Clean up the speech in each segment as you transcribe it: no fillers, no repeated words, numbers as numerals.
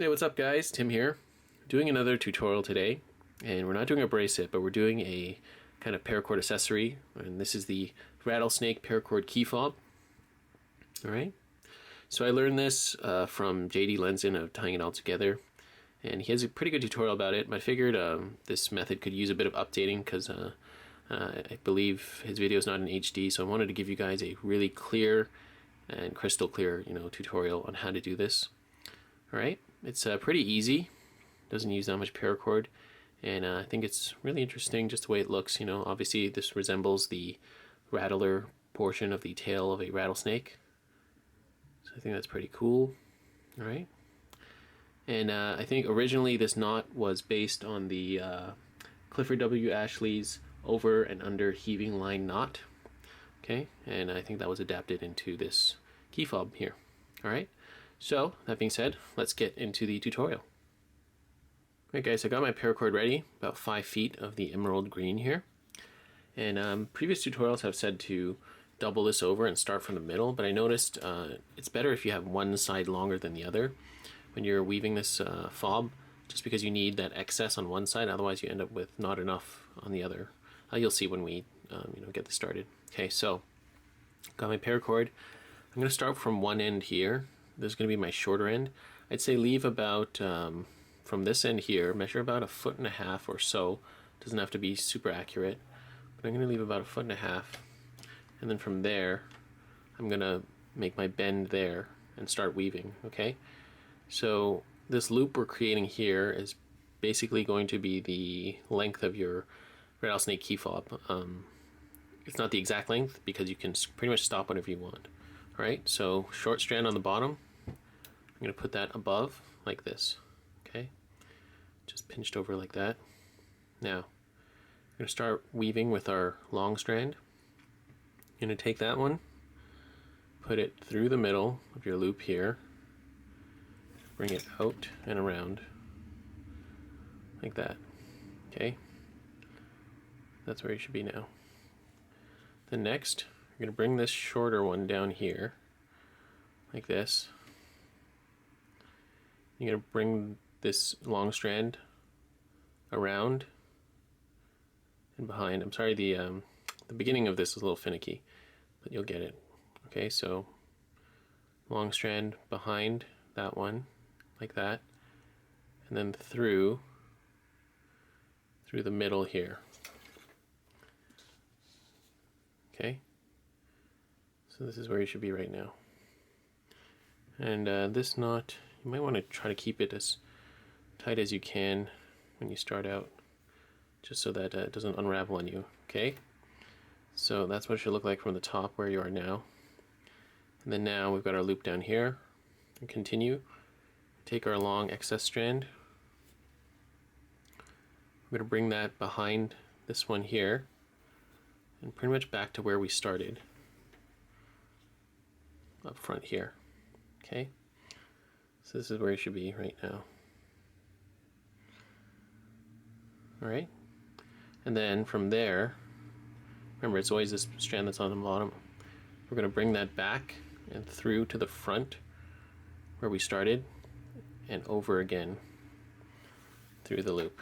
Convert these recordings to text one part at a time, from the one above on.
Hey, what's up guys? Tim here. Doing another tutorial today, and we're not doing a bracelet, but we're doing a kind of paracord accessory, and this is the Rattlesnake paracord key fob. Alright, so I learned this from JD Lenzen of Tying It All Together, and he has a pretty good tutorial about it, but I figured this method could use a bit of updating because I believe his video is not in HD, so I wanted to give you guys a really clear and crystal clear tutorial on how to do this. Alright, it's pretty easy, doesn't use that much paracord, and I think it's really interesting just the way it looks. Obviously this resembles the rattler portion of the tail of a rattlesnake, so I think that's pretty cool. Alright, and I think originally this knot was based on the Clifford W. Ashley's over and under heaving line knot. Okay, and I think that was adapted into this key fob here. Alright, so that being said, let's get into the tutorial. Alright guys, I got my paracord ready, about 5 feet of the emerald green here. And previous tutorials have said to double this over and start from the middle, but I noticed it's better if you have one side longer than the other when you're weaving this fob, just because you need that excess on one side, otherwise you end up with not enough on the other. You'll see when we get this started. Okay, so got my paracord. I'm going to start from one end here. This is going to be my shorter end. I'd say leave about, from this end here, measure about 1.5 feet or so. Doesn't have to be super accurate, but I'm going to leave about 1.5 feet. And then from there, I'm going to make my bend there and start weaving, okay? So this loop we're creating here is basically going to be the length of your rattlesnake key fob. It's not the exact length because you can pretty much stop whenever you want. Alright, so short strand on the bottom. I'm going to put that above like this, okay? Just pinched over like that. Now, I'm going to start weaving with our long strand. I'm going to take that one, put it through the middle of your loop here, bring it out and around like that, okay? That's where you should be now. Then next, you're going to bring this shorter one down here like this. You're going to bring this long strand around and behind. I'm sorry, the beginning of this is a little finicky, but you'll get it. Okay, so long strand behind that one, like that, and then through the middle here. Okay, so this is where you should be right now. And this knot, you might want to try to keep it as tight as you can when you start out, just so that it doesn't unravel on you, okay? So that's what it should look like from the top where you are now. And then now we've got our loop down here, and continue. Take our long excess strand. We're going to bring that behind this one here, and pretty much back to where we started, up front here, okay? So this is where you should be right now. Alright, and then from there, remember it's always this strand that's on the bottom, we're going to bring that back and through to the front where we started and over again through the loop,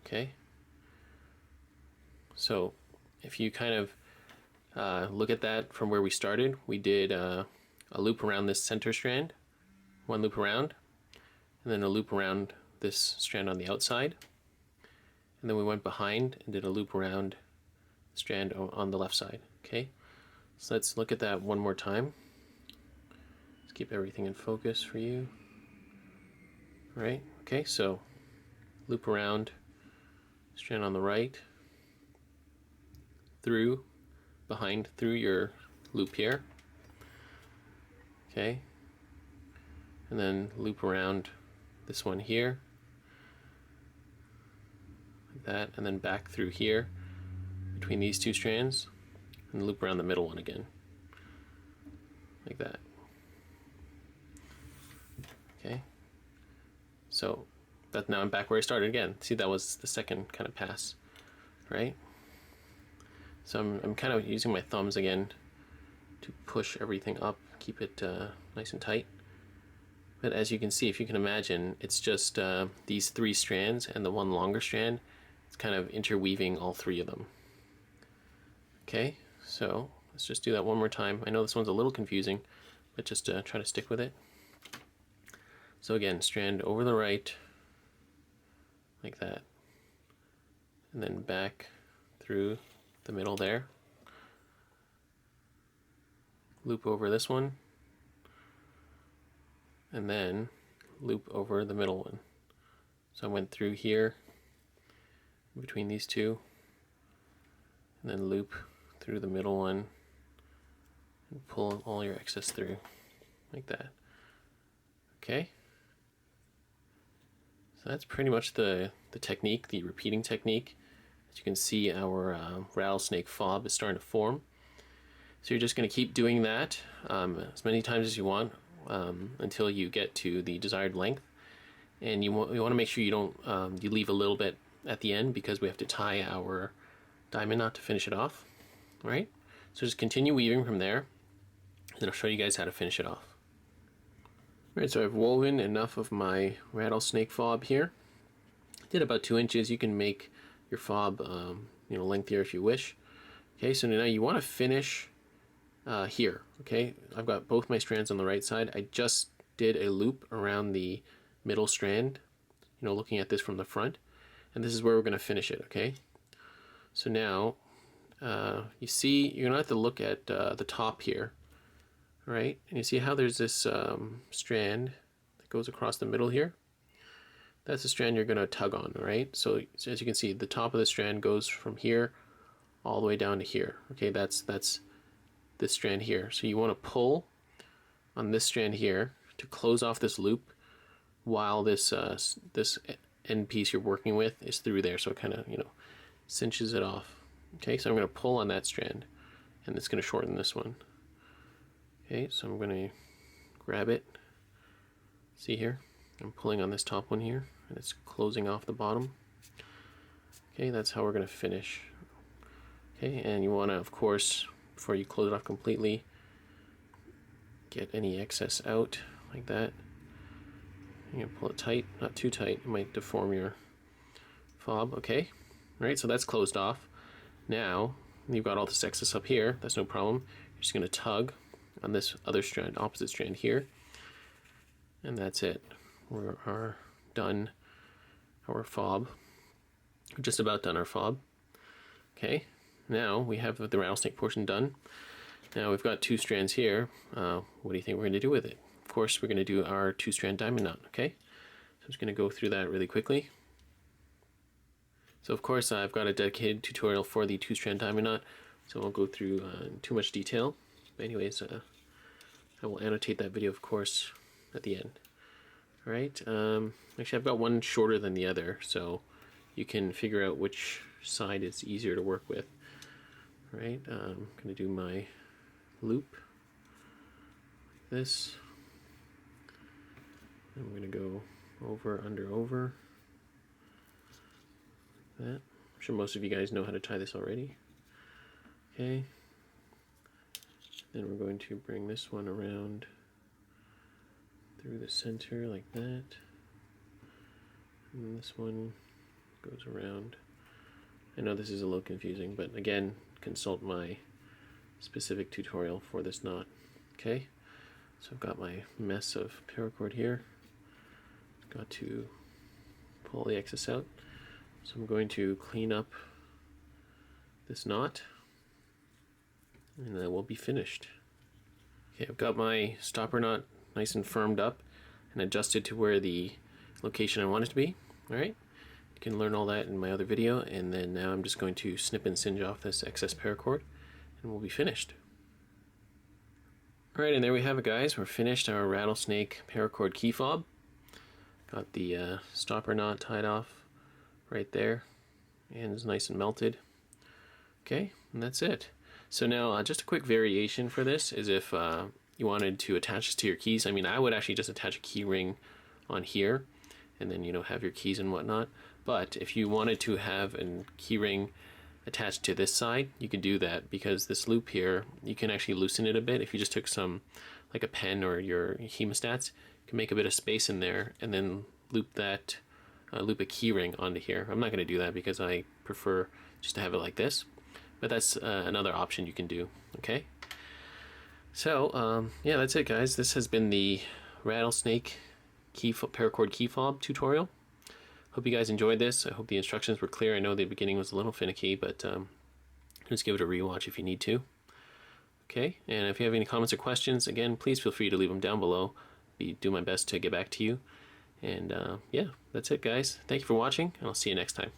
okay? So if you kind of look at that from where we started, we did a loop around this center strand, one loop around, and then a loop around this strand on the outside, and then we went behind and did a loop around the strand on the left side, okay? So let's look at that one more time. Let's keep everything in focus for you. All right, okay, so loop around, strand on the right, through, behind, through your loop here, okay, and then loop around this one here, like that, and then back through here, between these two strands, and loop around the middle one again, like that, okay, so that now I'm back where I started again. See, that was the second kind of pass, right? So I'm kind of using my thumbs again to push everything up, keep it nice and tight. But as you can see, if you can imagine, it's just these 3 strands and the one longer strand. It's kind of interweaving all 3 of them. Okay, so let's just do that one more time. I know this one's a little confusing, but just try to stick with it. So again, strand over the right, like that, and then back through the middle there. Loop over this one, and then loop over the middle one. So I went through here, between these two, and then loop through the middle one, and pull all your excess through, like that. Okay? So that's pretty much the technique, the repeating technique. As you can see, our rattlesnake fob is starting to form. So you're just going to keep doing that as many times as you want until you get to the desired length. And you want to make sure you don't you leave a little bit at the end, because we have to tie our diamond knot to finish it off. All right? So just continue weaving from there, and I'll show you guys how to finish it off. Alright, so I've woven enough of my rattlesnake fob here. I did about 2 inches. You can make your fob lengthier if you wish. Okay, so now you want to finish here. Okay, I've got both my strands on the right side. I just did a loop around the middle strand, looking at this from the front, and this is where we're going to finish it. Okay, so now you see you're going to have to look at the top here. Right, and you see how there's this strand that goes across the middle here? That's the strand you're going to tug on, right? So as you can see, the top of the strand goes from here all the way down to here. Okay, that's this strand here. So you want to pull on this strand here to close off this loop while this this end piece you're working with is through there. So it kind of cinches it off. Okay, so I'm going to pull on that strand, and it's going to shorten this one. Okay, so I'm going to grab it. See here? I'm pulling on this top one here, and it's closing off the bottom. Okay, that's how we're going to finish. Okay, and you want to, of course, before you close it off completely, get any excess out, like that. You're going to pull it tight, not too tight, it might deform your fob. Okay, right, so that's closed off. Now, you've got all this excess up here, that's no problem. You're just going to tug on this other strand, opposite strand here, and that's it. We are done our fob. We're just about done our fob. Okay, now we have the rattlesnake portion done. Now we've got 2 strands here. What do you think we're going to do with it? Of course, we're going to do our 2-strand diamond knot. Okay, so I'm just going to go through that really quickly. So of course, I've got a dedicated tutorial for the 2-strand diamond knot, so I won't go through too much detail. But anyways, I will annotate that video, of course, at the end. Alright, actually I've got one shorter than the other, so you can figure out which side is easier to work with. Alright, I'm going to do my loop, like this. I'm going to go over, under, over, like that. I'm sure most of you guys know how to tie this already. Okay. Then we're going to bring this one around through the center like that. And this one goes around. I know this is a little confusing, but again, consult my specific tutorial for this knot. Okay, so I've got my mess of paracord here. Got to pull the excess out. So I'm going to clean up this knot, and then we'll be finished. Okay, I've got my stopper knot nice and firmed up and adjusted to where the location I want it to be. Alright, you can learn all that in my other video, and then now I'm just going to snip and singe off this excess paracord and we'll be finished. Alright, and there we have it, guys. We're finished our rattlesnake paracord key fob. Got the stopper knot tied off right there, and it's nice and melted. Okay, and that's it. So now just a quick variation for this is if you wanted to attach this to your keys. I mean, I would actually just attach a key ring on here and then have your keys and whatnot. But if you wanted to have a key ring attached to this side, you could do that, because this loop here, you can actually loosen it a bit. If you just took some like a pen or your hemostats, you can make a bit of space in there and then loop that, loop a key ring onto here. I'm not going to do that because I prefer just to have it like this, but that's another option you can do. Okay, so yeah, that's it, guys. This has been the Rattlesnake paracord key fob tutorial. Hope you guys enjoyed this. I hope the instructions were clear. I know the beginning was a little finicky, but just give it a rewatch if you need to. Okay, and if you have any comments or questions, again, please feel free to leave them down below. I'll do my best to get back to you. And yeah, that's it, guys. Thank you for watching, and I'll see you next time.